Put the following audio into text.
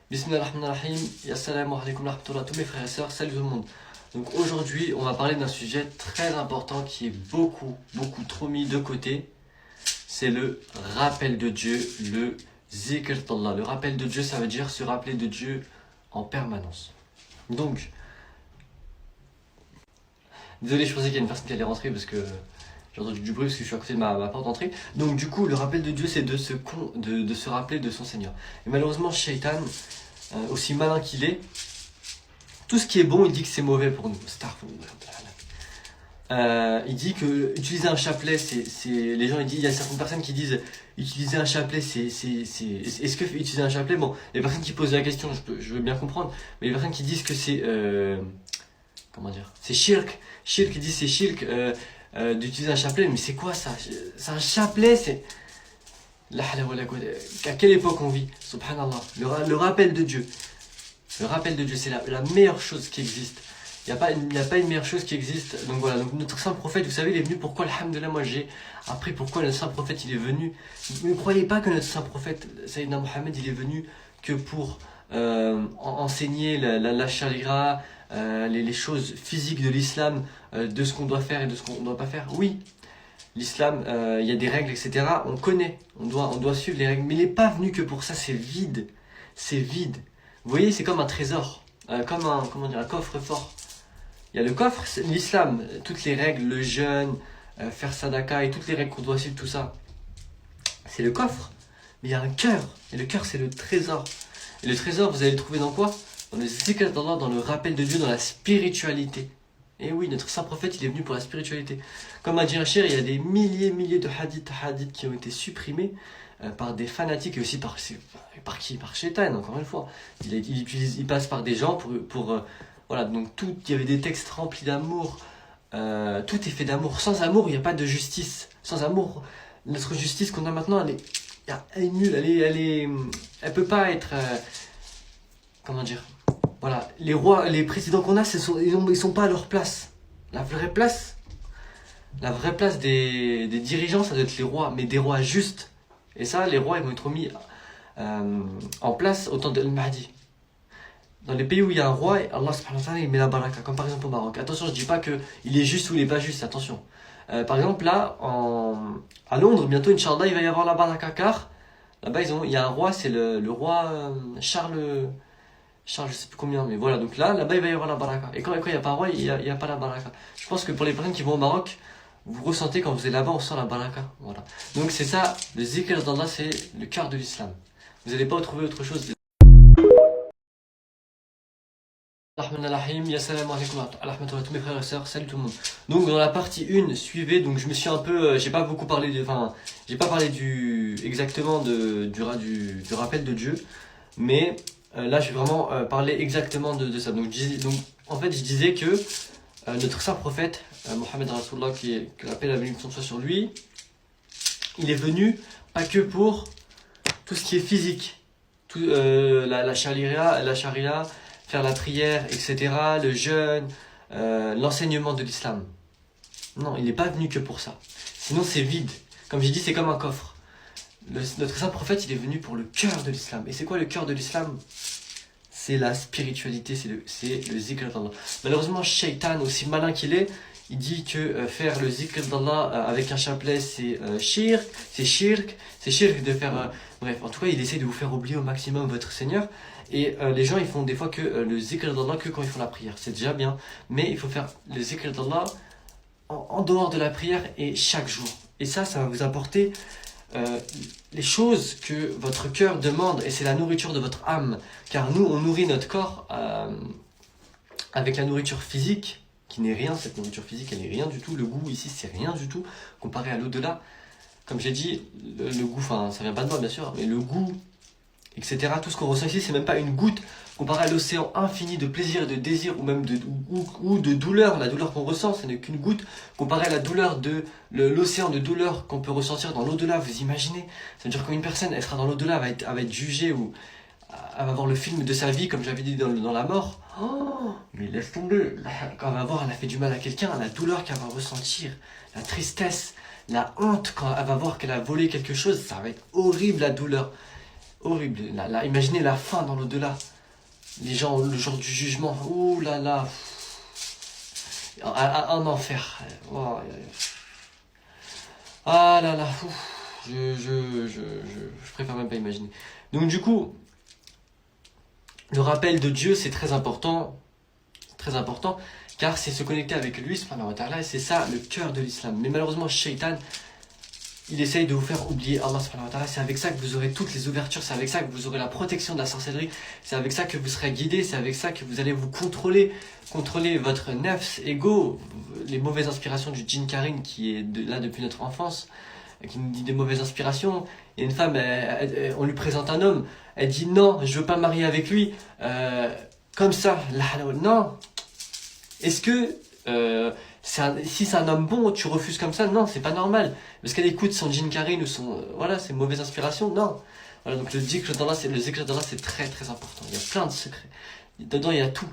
Bismillahirrahmanirrahim, assalamu alaikum wa rahmatullah, tous mes frères et sœurs, salut tout le monde. Donc aujourd'hui, on va parler d'un sujet très important qui est beaucoup trop mis de côté. C'est le rappel de Dieu, le zikr d'Allah. Le rappel de Dieu, ça veut dire se rappeler de Dieu en permanence. Donc, désolé, je pensais qu'il y a une personne qui allait rentrer parce que j'ai entendu du bruit parce que je suis à côté de ma porte d'entrée. Donc du coup, le rappel de Dieu, c'est de se rappeler de son Seigneur. Et malheureusement, Shaitan, aussi malin qu'il est, tout ce qui est bon, il dit que c'est mauvais pour nous. Il dit que utiliser un chapelet, les gens, il y a certaines personnes qui disent utiliser un chapelet, est-ce que utiliser un chapelet, bon, les personnes qui posent la question, je veux bien comprendre, mais les personnes qui disent que c'est, comment dire, c'est shirk, ils disent c'est shirk d'utiliser un chapelet, mais c'est quoi ça? C'est un chapelet, c'est... À quelle époque on vit? Subhanallah. Le rappel de Dieu. Le rappel de Dieu, c'est la meilleure chose qui existe. Il n'y a pas une meilleure chose qui existe. Donc voilà, donc notre saint prophète, vous savez, il est venu pourquoi, alhamdoulilah, moi j'ai appris pourquoi notre saint prophète il est venu. Ne croyez pas que notre saint prophète, Sayyidina Mohammed, il est venu que pour enseigner la sharia, les choses physiques de l'islam, de ce qu'on doit faire et de ce qu'on ne doit pas faire. Oui, l'islam, il y a des règles, etc. On connaît, on doit suivre les règles, mais il n'est pas venu que pour ça, c'est vide. C'est vide. Vous voyez, c'est comme un trésor, comme un coffre-fort. Il y a le coffre, l'islam, toutes les règles, le jeûne, faire sadaka et toutes les règles qu'on doit suivre, tout ça. C'est le coffre, mais il y a un cœur, et le cœur c'est le trésor. Et le trésor, vous allez le trouver dans quoi? Dans le zikr d'Allah, dans le rappel de Dieu, dans la spiritualité. Et oui, notre saint prophète, il est venu pour la spiritualité. Comme a dit un cher, il y a des milliers de hadiths qui ont été supprimés par des fanatiques et aussi par qui? Par Shaitan, encore une fois. Il passe par des gens pour voilà, donc il y avait des textes remplis d'amour. Tout est fait d'amour. Sans amour, il n'y a pas de justice. Sans amour, notre justice qu'on a maintenant, elle est nulle. Elle peut pas être... comment dire? Voilà, les rois, les présidents qu'on a, ils sont pas à leur place. La vraie place des dirigeants, ça doit être les rois, mais des rois justes. Et ça, les rois, ils vont être mis en place au temps de Al-Mahdi. Dans les pays où il y a un roi, Allah subhanahu wa ta'ala, il met la baraka, comme par exemple au Maroc. Attention, je dis pas qu'il est juste ou il est pas juste, attention. Par exemple, là, à Londres, bientôt, Inch'Allah, il va y avoir la baraka, car là-bas, il y a un roi, c'est le roi Charles, je sais plus combien, mais voilà, donc là-bas, il va y avoir la baraka. Et quand il n'y a pas un roi, il n'y a pas la baraka. Je pense que pour les personnes qui vont au Maroc, vous ressentez quand vous êtes là-bas, on sent la baraka. Voilà. Donc c'est ça, le zikr d'Allah, c'est le cœur de l'islam. Vous n'allez pas trouver autre chose. Assalamu alaikum wa rahmatullah, tous mes frères et sœurs, salut tout le monde. Donc dans la partie 1, suivez, donc je me suis un peu, j'ai pas beaucoup parlé j'ai pas parlé exactement du rappel de Dieu, mais là je vais vraiment parler exactement de ça. Donc en fait je disais que notre saint prophète, Mohammed Rasulullah, que la paix et la bénédiction soit sur lui, il est venu pas que pour tout ce qui est physique, la charia, faire la prière, etc., le jeûne, l'enseignement de l'islam. Non, il n'est pas venu que pour ça. Sinon c'est vide. Comme j'ai dit, c'est comme un coffre. Notre saint prophète, il est venu pour le cœur de l'islam. Et c'est quoi le cœur de l'islam? C'est la spiritualité, c'est le zikr d'Allah. Malheureusement, Shaitan, aussi malin qu'il est, il dit que faire le zikr d'Allah avec un chapelet, c'est shirk de faire... bref, en tout cas, il essaie de vous faire oublier au maximum votre Seigneur. Et les gens, ils font des fois que le zikr d'Allah que quand ils font la prière. C'est déjà bien, mais il faut faire le zikr d'Allah en dehors de la prière et chaque jour. Et ça va vous apporter les choses que votre cœur demande, et c'est la nourriture de votre âme. Car nous, on nourrit notre corps avec la nourriture physique, qui n'est rien. Cette nourriture physique, elle n'est rien du tout. Le goût ici, c'est rien du tout, comparé à l'au-delà. Comme j'ai dit, le goût, enfin, ça vient pas de moi, bien sûr, mais le goût, etc., tout ce qu'on ressent ici, c'est même pas une goutte comparé à l'océan infini de plaisir et de désir, ou même de douleur. La douleur qu'on ressent, ce n'est qu'une goutte comparé à la douleur l'océan de douleur qu'on peut ressentir dans l'au-delà. Vous imaginez? Ça veut dire qu'une personne, elle sera dans l'au-delà, elle va être jugée, ou elle va voir le film de sa vie, comme j'avais dit dans la mort. Oh, mais laisse tomber. Quand elle va voir, elle a fait du mal à quelqu'un, la douleur qu'elle va ressentir, la tristesse, la honte quand elle va voir qu'elle a volé quelque chose, ça va être horrible, la douleur. horrible. Imaginez la fin dans l'au-delà. Les gens, le jour du jugement. Ouh là là. Un enfer. Oh, ah là là. Je préfère même pas imaginer. Donc du coup, le rappel de Dieu, c'est très important. Très important. Car c'est se connecter avec lui, subhanahu wa ta'ala, et c'est ça le cœur de l'islam. Mais malheureusement, Shaitan, il essaye de vous faire oublier Allah subhanahu wa ta'ala. C'est avec ça que vous aurez toutes les ouvertures, c'est avec ça que vous aurez la protection de la sorcellerie, c'est avec ça que vous serez guidé, c'est avec ça que vous allez vous contrôler votre nefs, ego, les mauvaises inspirations du djinn Karim qui est là depuis notre enfance, qui nous dit des mauvaises inspirations. Il y a une femme, on lui présente un homme, elle dit non, je veux pas me marier avec lui, comme ça, non. Est-ce que si c'est un homme bon, tu refuses comme ça? Non, c'est pas normal. Parce qu'elle écoute son djinn Karim ou ses mauvaises inspirations? Non. Voilà, donc le zikr d'Allah, c'est très très important. Il y a plein de secrets. Dedans, il y a tout.